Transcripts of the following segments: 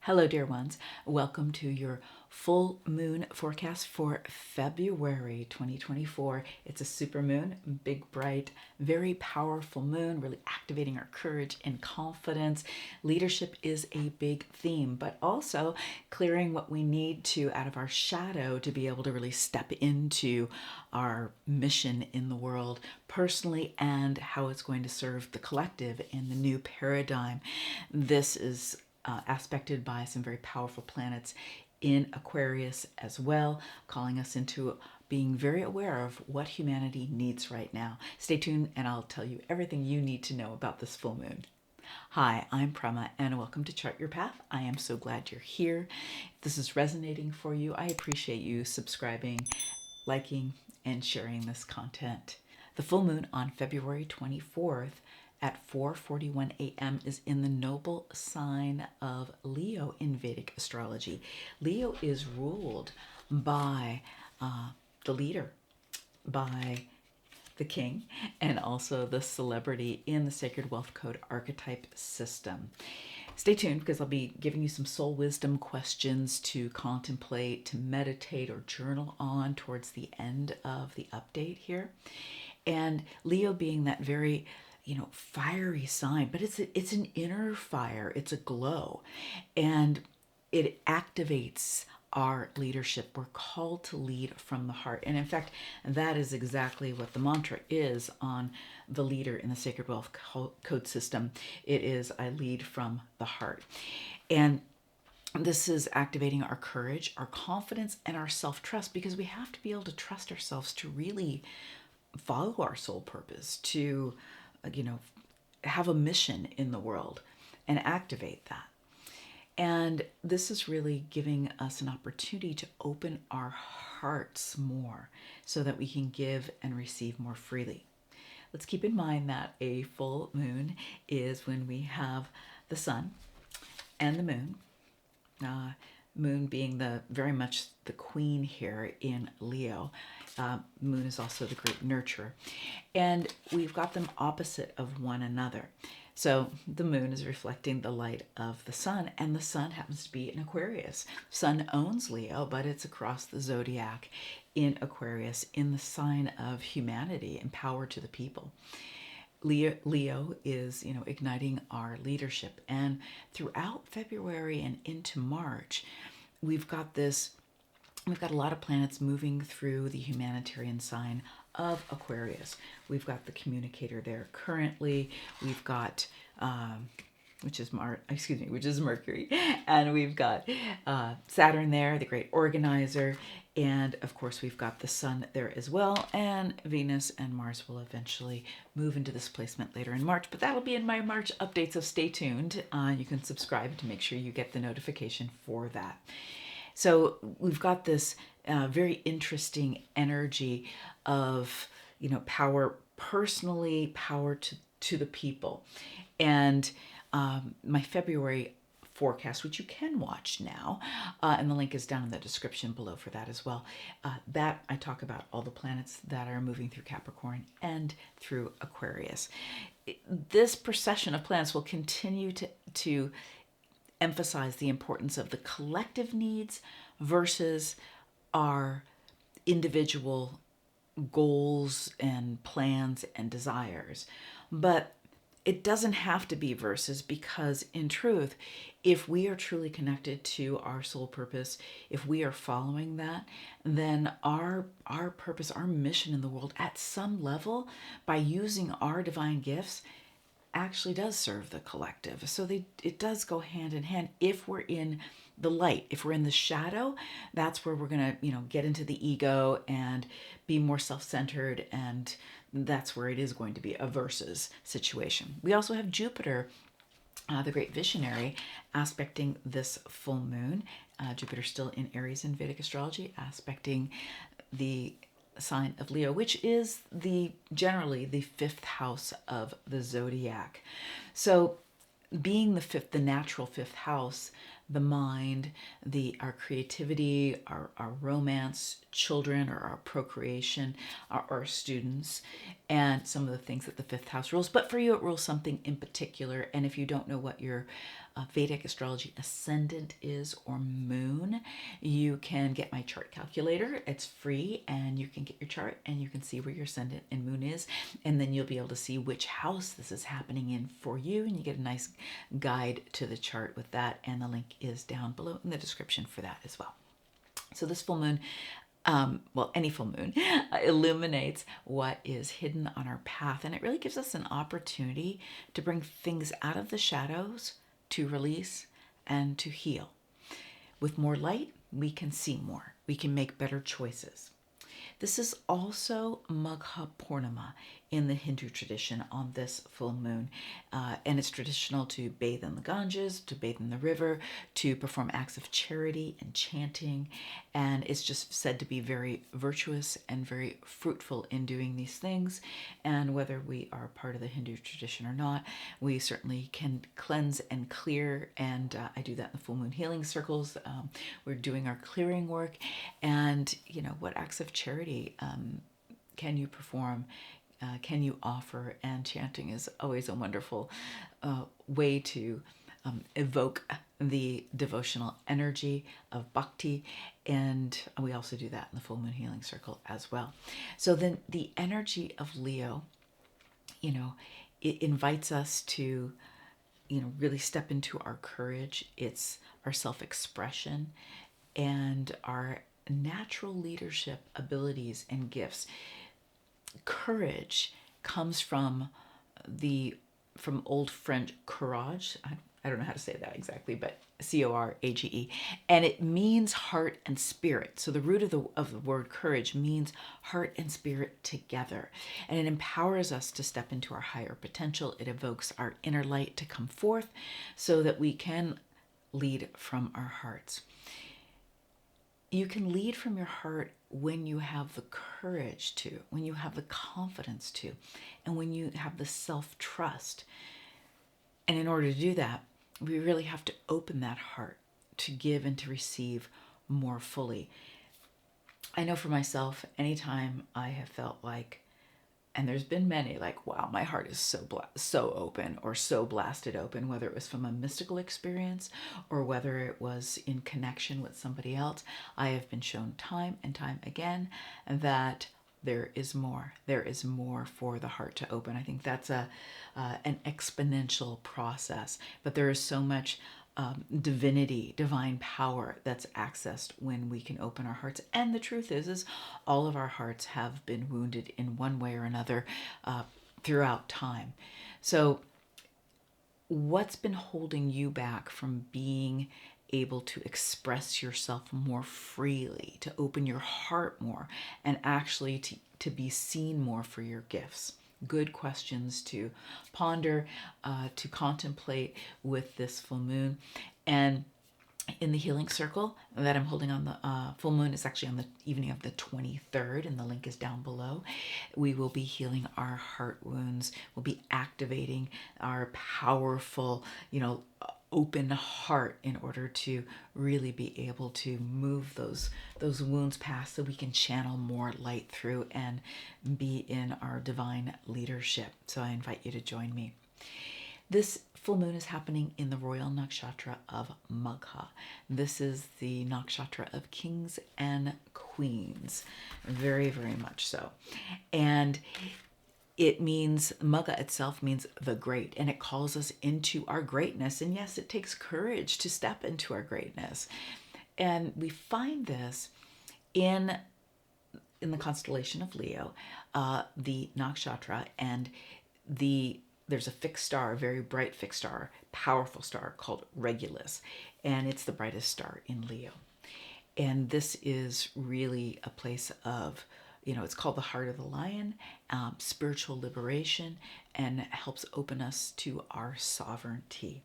Hello, dear ones. Welcome to your full moon forecast for February 2024. It's a super moon, big, bright, very powerful moon, really activating our courage and confidence. Leadership is a big theme, but also clearing what we need to out of our shadow to be able to really step into our mission in the world personally and how it's going to serve the collective in the new paradigm. This is aspected by some very powerful planets in Aquarius as well, calling us into being very aware of what humanity needs right now. Stay tuned and I'll tell you everything you need to know about this full moon. Hi, I'm Prema and welcome to Chart Your Path. I am so glad you're here. If this is resonating for you, I appreciate you subscribing, liking, and sharing this content. The full moon on February 24th at 4:41 a.m. is in the noble sign of Leo in Vedic astrology. Leo is ruled by the leader, by the king, and also the celebrity in the Sacred Wealth Code Archetype system. Stay tuned because I'll be giving you some soul wisdom questions to contemplate, to meditate, or journal on towards the end of the update here. And Leo being that very fiery sign, but it's an inner fire. It's a glow, and it activates our leadership. We're called to lead from the heart, and in fact, that is exactly what the mantra is on the leader in the Sacred Wealth Code system. It is, I lead from the heart, and this is activating our courage, our confidence, and our self-trust, because we have to be able to trust ourselves to really follow our soul purpose, to have a mission in the world and activate that. And this is really giving us an opportunity to open our hearts more so that we can give and receive more freely. Let's keep in mind that a full moon is when we have the sun and the moon. Moon being very much the queen here in Leo. Moon is also the great nurturer. And we've got them opposite of one another. So the moon is reflecting the light of the sun, and the sun happens to be in Aquarius. Sun owns Leo, but it's across the zodiac in Aquarius, in the sign of humanity and power to the people. Leo is, igniting our leadership. And throughout February and into March, we've got a lot of planets moving through the humanitarian sign of Aquarius. We've got the communicator there currently. We've got which is Mercury, and we've got Saturn there, the great organizer, and of course we've got the sun there as well, and Venus and Mars will eventually move into this placement later in March, but that'll be in my March update, so stay tuned. You can subscribe to make sure you get the notification for that. So we've got this very interesting energy of, power personally, power to the people. And my February forecast, which you can watch now, and the link is down in the description below for that as well. That I talk about all the planets that are moving through Capricorn and through Aquarius. This procession of planets will continue to emphasize the importance of the collective needs versus our individual goals and plans and desires. But it doesn't have to be versus, because in truth, if we are truly connected to our soul purpose, if we are following that, then our purpose, our mission in the world at some level, by using our divine gifts, actually does serve the collective. So it does go hand in hand. If we're in the light, if we're in the shadow, that's where we're going to, get into the ego and be more self-centered, and that's where it is going to be a versus situation. We also have Jupiter, the great visionary, aspecting this full moon. Jupiter still in Aries in Vedic astrology, aspecting the sign of Leo, which is generally the fifth house of the zodiac. So being the natural fifth house, the mind, our creativity, our romance, children, or our procreation, our students, and some of the things that the fifth house rules. But for you, it rules something in particular. And if you don't know what your Vedic Astrology ascendant is or moon, you can get my chart calculator. It's free, and you can get your chart and you can see where your ascendant and moon is, and then you'll be able to see which house this is happening in for you, and you get a nice guide to the chart with that, and the link is down below in the description for that as well. So this full moon, well, any full moon, illuminates what is hidden on our path. And it really gives us an opportunity to bring things out of the shadows, to release and to heal. With more light, we can see more. We can make better choices. This is also Magha Purnima in the Hindu tradition on this full moon. And it's traditional to bathe in the Ganges, to bathe in the river, to perform acts of charity and chanting. And it's just said to be very virtuous and very fruitful in doing these things. And whether we are part of the Hindu tradition or not, we certainly can cleanse and clear. And I do that in the full moon healing circles. We're doing our clearing work. And, you know, what acts of charity can you perform? Can you offer? And chanting is always a wonderful way to evoke the devotional energy of bhakti. And we also do that in the full moon healing circle as well. So then the energy of Leo, you know, it invites us to, you know, really step into our courage. It's our self-expression and our natural leadership abilities and gifts. Courage comes from old French courage. I don't know how to say that exactly, but C-O-R-A-G-E, and it means heart and spirit. So the root of the word courage means heart and spirit together, and it empowers us to step into our higher potential. It evokes our inner light to come forth so that we can lead from our hearts. You can lead from your heart when you have the courage to, when you have the confidence to, and when you have the self-trust. And in order to do that, we really have to open that heart to give and to receive more fully. I know for myself, anytime I have felt like, and there's been many, like, wow, my heart is so open or so blasted open, whether it was from a mystical experience or whether it was in connection with somebody else, I have been shown time and time again that there is more. There is more for the heart to open. I think that's an exponential process, but there is so much divinity, divine power that's accessed when we can open our hearts. And the truth is all of our hearts have been wounded in one way or another throughout time. So what's been holding you back from being able to express yourself more freely, to open your heart more, and actually to be seen more for your gifts? Good questions to ponder, to contemplate with this full moon. And in the healing circle that I'm holding on the full moon, is actually on the evening of the 23rd, and the link is down below. We will be healing our heart wounds. We'll be activating our powerful, you know, open heart in order to really be able to move those wounds past, so we can channel more light through and be in our divine leadership. So I invite you to join me. This full moon is happening in the royal nakshatra of Magha. This is the nakshatra of kings and queens, very, very much so. And it means, Magha itself means the great, and it calls us into our greatness. And yes, it takes courage to step into our greatness. And we find this in the constellation of Leo, the nakshatra, and there's a fixed star, a very bright fixed star, powerful star called Regulus, and it's the brightest star in Leo. And this is really a place of, you know, it's called the heart of the lion, spiritual liberation, and helps open us to our sovereignty.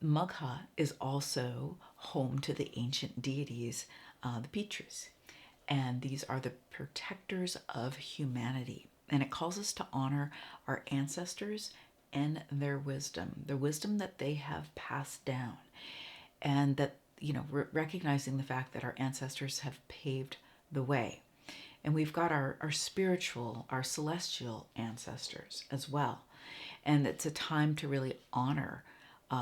Magha is also home to the ancient deities, the Pitrus, and these are the protectors of humanity. And it calls us to honor our ancestors and their wisdom, the wisdom that they have passed down, and that, you know, recognizing the fact that our ancestors have paved the way. And we've got our spiritual, our celestial ancestors as well. And it's a time to really honor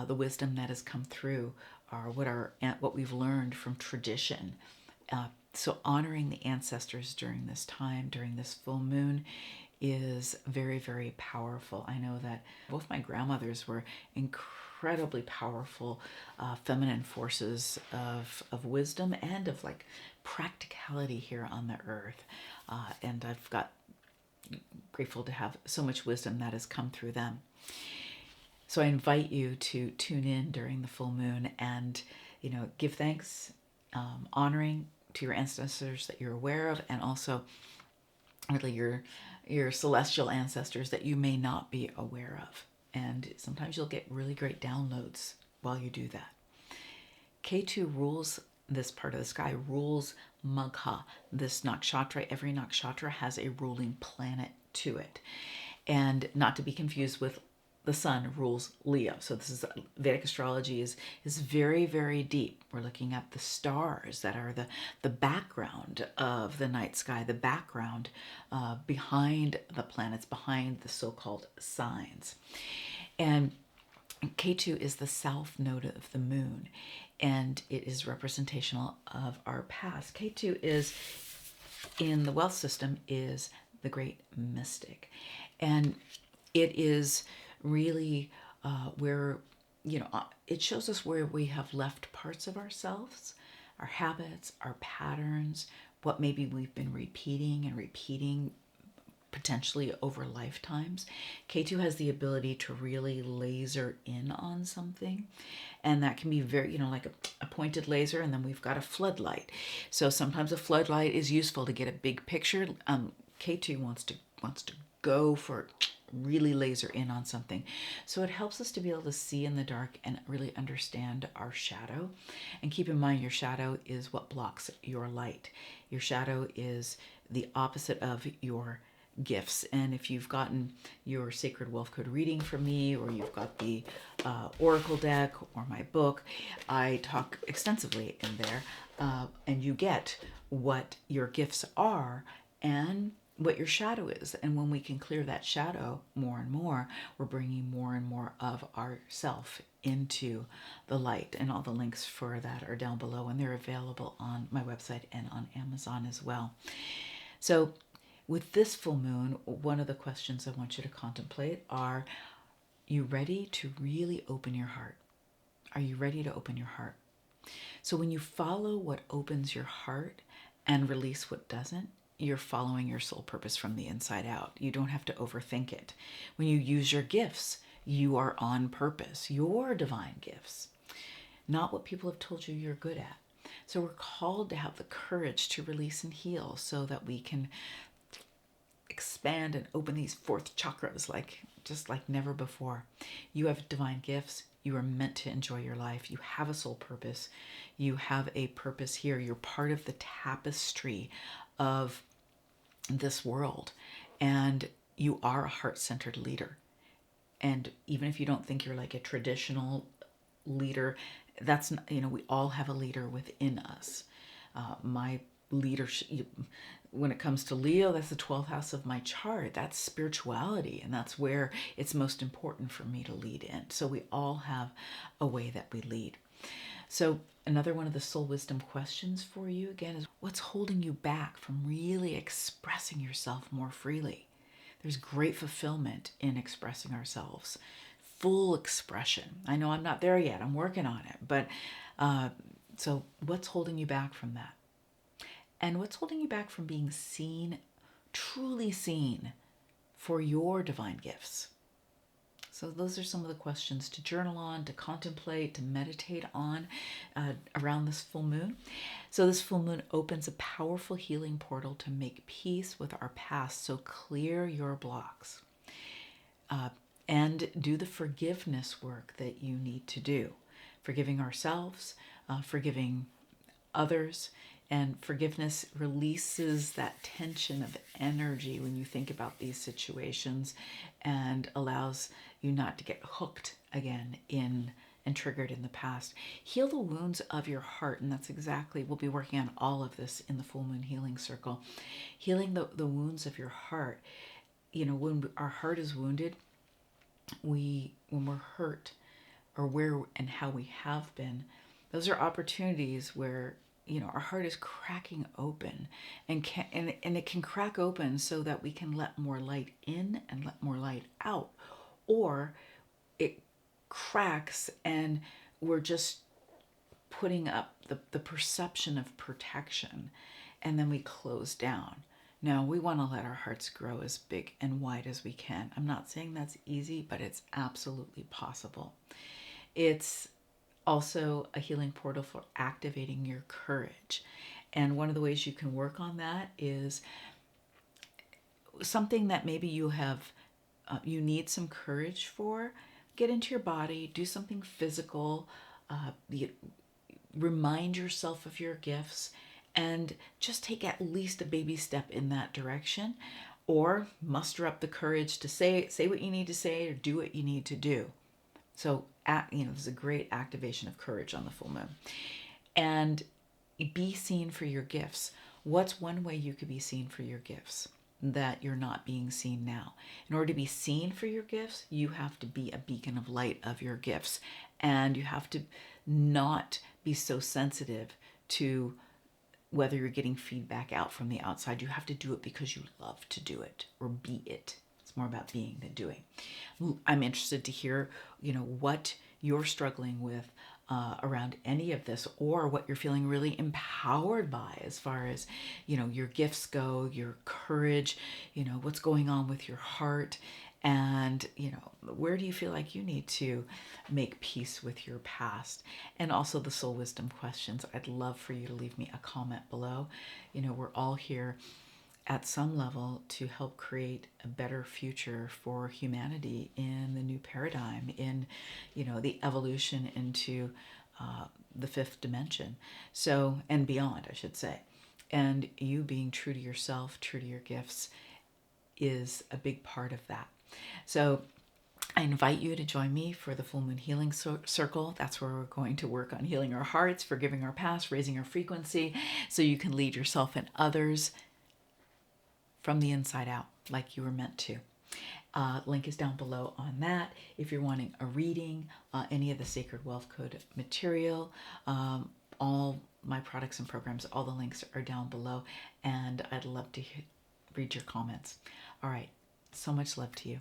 the wisdom that has come through, or what we've learned from tradition. So honoring the ancestors during this time, during this full moon, is very, very powerful. I know that both my grandmothers were incredibly powerful feminine forces of wisdom and of like practicality here on the earth. And I've got grateful to have so much wisdom that has come through them. So I invite you to tune in during the full moon and, give thanks, honoring to your ancestors that you're aware of, and also really your celestial ancestors that you may not be aware of. And sometimes you'll get really great downloads while you do that. K2 rules this part of the sky, rules Magha, this nakshatra. Every nakshatra has a ruling planet to it. And not to be confused with the sun rules Leo. So this is Vedic astrology is very, very deep. We're looking at the stars that are the background of the night sky, the background behind the planets, behind the so-called signs. And K2 is the south node of the moon, and it is representational of our past. K2 is, in the wealth system, is the great mystic. And it is really where, it shows us where we have left parts of ourselves, our habits, our patterns, what maybe we've been repeating potentially over lifetimes. K2 has the ability to really laser in on something, and that can be very, like a pointed laser, and then we've got a floodlight. So sometimes a floodlight is useful to get a big picture. K2 wants to go for really laser in on something. So it helps us to be able to see in the dark and really understand our shadow. And keep in mind, your shadow is what blocks your light. Your shadow is the opposite of your gifts. And if you've gotten your Sacred Wealth Code reading from me, or you've got the Oracle deck or my book, I talk extensively in there, and you get what your gifts are and what your shadow is. And when we can clear that shadow more and more, we're bringing more and more of ourself into the light. And all the links for that are down below, and they're available on my website and on Amazon as well. So with this full moon, one of the questions I want you to contemplate are you ready to really open your heart? Are you ready to open your heart? So when you follow what opens your heart and release what doesn't, you're following your soul purpose from the inside out. You don't have to overthink it. When you use your gifts, you are on purpose, your divine gifts, not what people have told you you're good at. So we're called to have the courage to release and heal so that we can expand and open these fourth chakras just like never before. You have divine gifts. You are meant to enjoy your life. You have a soul purpose. You have a purpose here. You're part of the tapestry of this world, and you are a heart-centered leader. And even if you don't think you're like a traditional leader, that's not, we all have a leader within us. My leadership, when it comes to Leo, that's the 12th house of my chart. That's spirituality, and that's where it's most important for me to lead in. So we all have a way that we lead. So another one of the soul wisdom questions for you again is, what's holding you back from really expressing yourself more freely? There's great fulfillment in expressing ourselves, full expression. I know I'm not there yet. I'm working on it. But so what's holding you back from that? And what's holding you back from being seen, truly seen, for your divine gifts? So those are some of the questions to journal on, to contemplate, to meditate on around this full moon. So this full moon opens a powerful healing portal to make peace with our past. So clear your blocks and do the forgiveness work that you need to do. Forgiving ourselves, forgiving others. And forgiveness releases that tension of energy when you think about these situations, and allows you not to get hooked again in and triggered in the past. Heal the wounds of your heart, and that's exactly, we'll be working on all of this in the Full Moon Healing Circle. Healing the wounds of your heart. When our heart is wounded, when we're hurt, or where and how we have been, those are opportunities where, our heart is cracking open, and it can crack open so that we can let more light in and let more light out, or it cracks and we're just putting up the perception of protection, and then we close down. No, we want to let our hearts grow as big and wide as we can. I'm not saying that's easy, but it's absolutely possible. It's also a healing portal for activating your courage. And one of the ways you can work on that is something that maybe you need some courage for. Get into your body, do something physical, remind yourself of your gifts, and just take at least a baby step in that direction, or muster up the courage to say what you need to say or do what you need to do. So, there's a great activation of courage on the full moon. And be seen for your gifts. What's one way you could be seen for your gifts that you're not being seen now? In order to be seen for your gifts, you have to be a beacon of light of your gifts. And you have to not be so sensitive to whether you're getting feedback out from the outside. You have to do it because you love to do it, or be it. It's more about being than doing. I'm interested to hear, what you're struggling with around any of this, or what you're feeling really empowered by as far as, your gifts go, your courage, what's going on with your heart. And, where do you feel like you need to make peace with your past? And also the soul wisdom questions. I'd love for you to leave me a comment below. We're all here at some level to help create a better future for humanity in the new paradigm, in, the evolution into the fifth dimension. So, and beyond, I should say. And you being true to yourself, true to your gifts, is a big part of that. So I invite you to join me for the Full Moon Healing Circle. That's where we're going to work on healing our hearts, forgiving our past, raising our frequency, so you can lead yourself and others from the inside out, like you were meant to. Link is down below on that. If you're wanting a reading, any of the Sacred Wealth Code material, all my products and programs, all the links are down below, and I'd love to read your comments. All right, so much love to you.